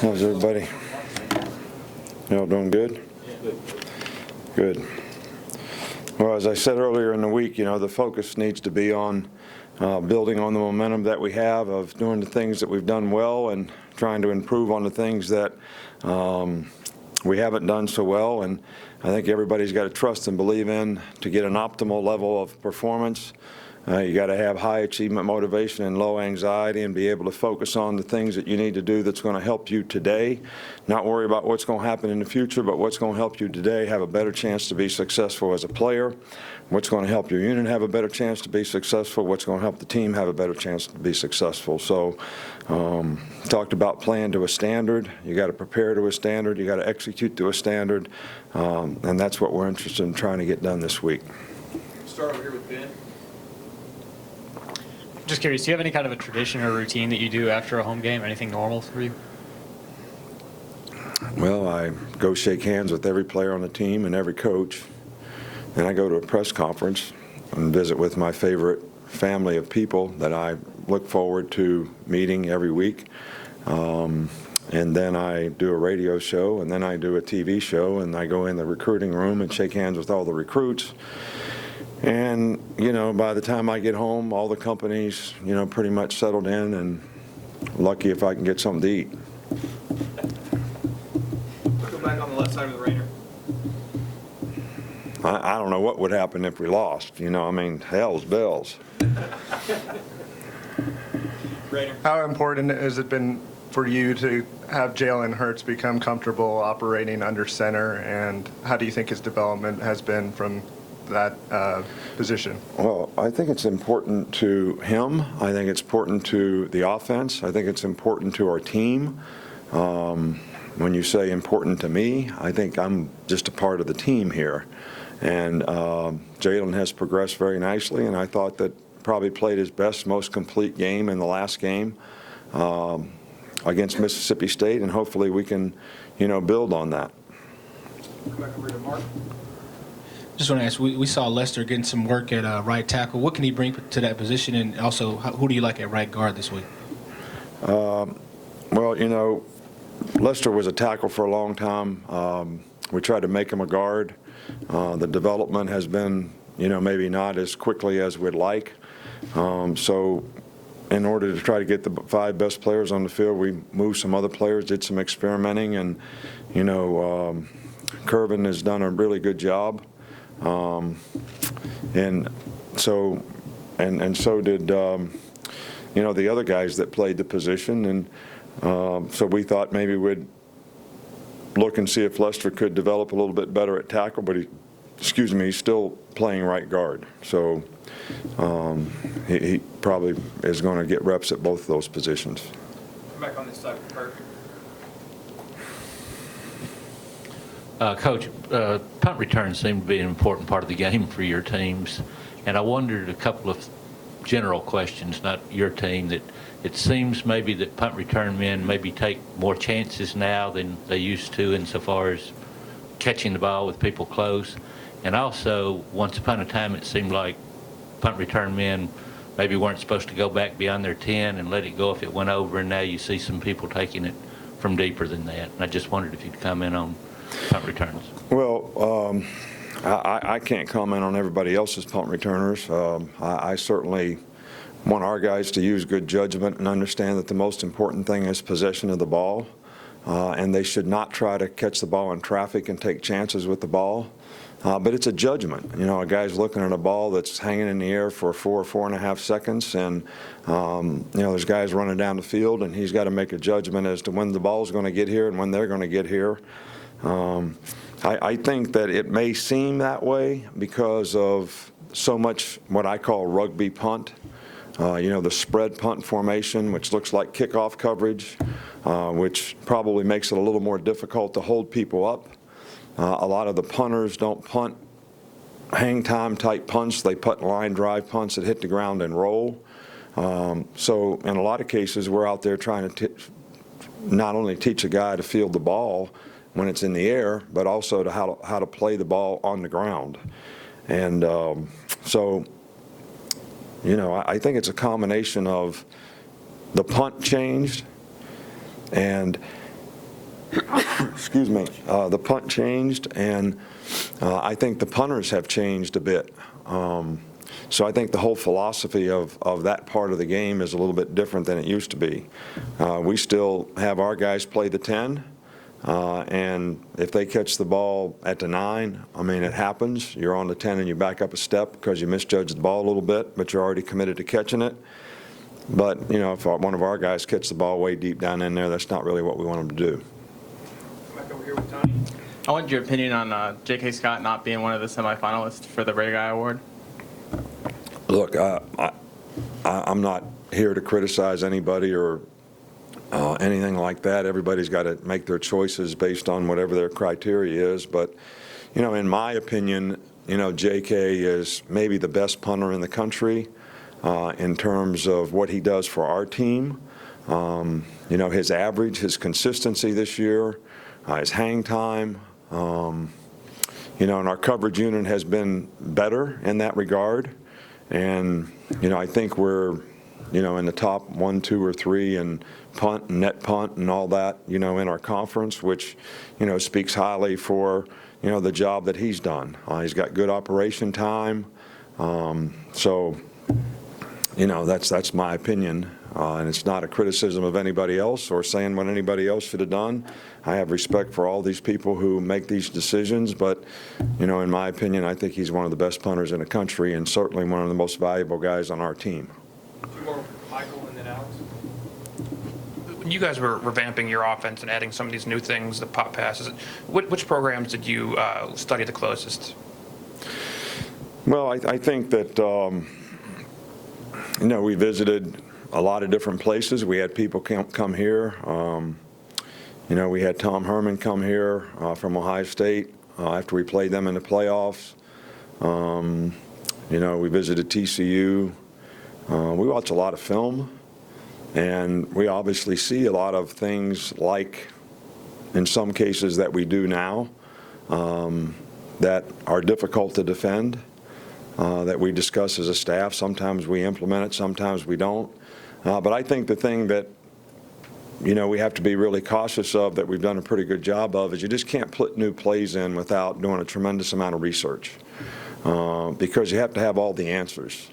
How's everybody? You all doing good? Good. Well, as I said earlier in the week, the focus needs to be on building on the momentum that we have of doing the things that we've done well and trying to improve on the things that we haven't done so well. And I think everybody's got to trust and believe in to get an optimal level of performance. You got to have high achievement motivation and low anxiety and be able to focus on the things that you need to do that's going to help you today. Not worry about what's going to happen in the future, but what's going to help you today have a better chance to be successful as a player. What's going to help your unit have a better chance to be successful. What's going to help the team have a better chance to be successful. So talked about playing to a standard. You got to prepare to a standard. You got to execute to a standard. And that's what we're interested in trying to get done this week. Start over here with Ben. Just curious, do you have any kind of a tradition or routine that you do after a home game? Anything normal for you? Well, I go shake hands with every player on the team and every coach. Then I go to a press conference and visit with my favorite family of people that I look forward to meeting every week. And then I do a radio show, and then I do a TV show, and I go in the recruiting room and shake hands with all the recruits. And, by the time I get home, all the companies, pretty much settled in, and lucky if I can get something to eat. Go back on the left side of the Rainer. I don't know what would happen if we lost. Hell's bells. Rainer. How important has it been for you to have Jalen Hurts become comfortable operating under center, and how do you think his development has been from that position? Well, I think it's important to him. I think it's important to the offense. I think it's important to our team. When you say important to me, I think I'm just a part of the team here. And Jalen has progressed very nicely, and I thought that probably played his best, most complete game in the last game against Mississippi State, and hopefully we can, build on that. Come back over to Mark. Just want to ask, we saw Lester getting some work at right tackle. What can he bring to that position, and also who do you like at right guard this week? Well, Lester was a tackle for a long time. We tried to make him a guard. The development has been, maybe not as quickly as we'd like. So in order to try to get the 5 best players on the field, we moved some other players, did some experimenting, and, Curvin has done a really good job. And so did, the other guys that played the position. And so we thought maybe we'd look and see if Lester could develop a little bit better at tackle, but he's still playing right guard. So he probably is going to get reps at both of those positions. Come back on this side with Kurt. Coach, punt returns seem to be an important part of the game for your teams, and I wondered a couple of general questions, not your team, that it seems maybe that punt return men maybe take more chances now than they used to insofar as catching the ball with people close, and also once upon a time it seemed like punt return men maybe weren't supposed to go back beyond their 10 and let it go if it went over, and now you see some people taking it from deeper than that, and I just wondered if you'd comment on punt returns. Well, I can't comment on everybody else's punt returners. I certainly want our guys to use good judgment and understand that the most important thing is possession of the ball, and they should not try to catch the ball in traffic and take chances with the ball. But it's a judgment. A guy's looking at a ball that's hanging in the air for 4.5 seconds, and there's guys running down the field, and he's got to make a judgment as to when the ball's going to get here and when they're going to get here. I think that it may seem that way because of so much what I call rugby punt. The spread punt formation, which looks like kickoff coverage, which probably makes it a little more difficult to hold people up. A lot of the punters don't punt hang time type punts. They punt line drive punts that hit the ground and roll. So in a lot of cases, we're out there trying to not only teach a guy to field the ball when it's in the air, but also to how to play the ball on the ground. And I think it's a combination of the punt changed, and excuse me, the punt changed, and I think the punters have changed a bit. So I think the whole philosophy of that part of the game is a little bit different than it used to be. We still have our guys play the 10, and if they catch the ball at the 9, I mean, it happens. You're on the 10 and you back up a step because you misjudged the ball a little bit, but you're already committed to catching it. But, you know, if one of our guys catches the ball way deep down in there, that's not really what we want them to do. Come back over here with Tony. I want your opinion on J.K. Scott not being one of the semifinalists for the Ray Guy Award. Look, I'm not here to criticize anybody or anything like that. Everybody's got to make their choices based on whatever their criteria is. But, you know, in my opinion, you know, J.K. is maybe the best punter in the country in terms of what he does for our team. You know, his average, his consistency this year, his hang time, you know, and our coverage unit has been better in that regard. And, you know, I think we're, you know, in the top 1, 2, or 3 in punt and net punt and all that, you know, in our conference, which, you know, speaks highly for, you know, the job that he's done. He's got good operation time. So, you know, that's my opinion. And it's not a criticism of anybody else or saying what anybody else should have done. I have respect for all these people who make these decisions, but, you know, in my opinion, I think he's one of the best punters in the country and certainly one of the most valuable guys on our team. 2 more, Michael and then Alex. When you guys were revamping your offense and adding some of these new things, the pop passes, which programs did you study the closest? Well, I think that, you know, we visited a lot of different places. We had people come here. You know, we had Tom Herman come here from Ohio State after we played them in the playoffs. You know, we visited TCU. We watch a lot of film, and we obviously see a lot of things like, in some cases, that we do now that are difficult to defend, that we discuss as a staff. Sometimes we implement it, sometimes we don't. But I think the thing that, you know, we have to be really cautious of, that we've done a pretty good job of, is you just can't put new plays in without doing a tremendous amount of research, because you have to have all the answers.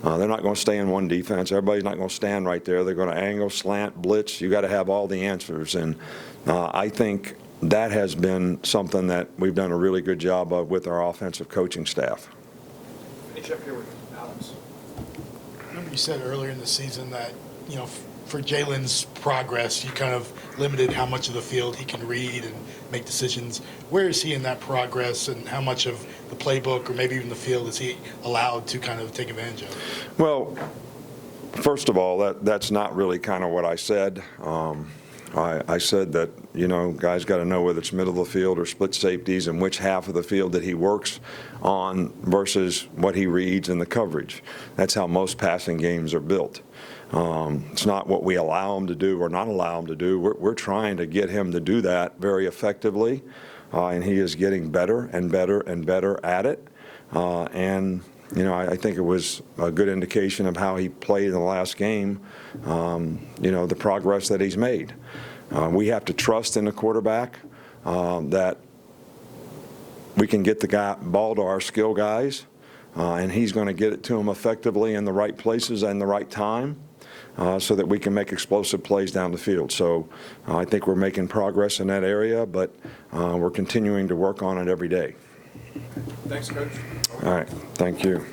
They're not going to stay in one defense. Everybody's not going to stand right there. They're going to angle, slant, blitz. You got to have all the answers. And I think that has been something that we've done a really good job of with our offensive coaching staff. Finish up here with Alex. Remember you said earlier in the season that, you know, for Jalen's progress, you kind of limited how much of the field he can read and make decisions. Where is he in that progress, and how much of the playbook or maybe even the field is he allowed to kind of take advantage of? Well, first of all, that's not really kind of what I said. I said that, you know, guys got to know whether it's middle of the field or split safeties and which half of the field that he works on versus what he reads in the coverage. That's how most passing games are built. It's not what we allow him to do or not allow him to do. We're trying to get him to do that very effectively, and he is getting better and better and better at it. And you know, I think it was a good indication of how he played in the last game, you know, the progress that he's made. We have to trust in the quarterback that we can get the ball to our skill guys, and he's going to get it to them effectively in the right places and the right time, so that we can make explosive plays down the field. So I think we're making progress in that area, but we're continuing to work on it every day. Thanks, Coach. All right, thank you.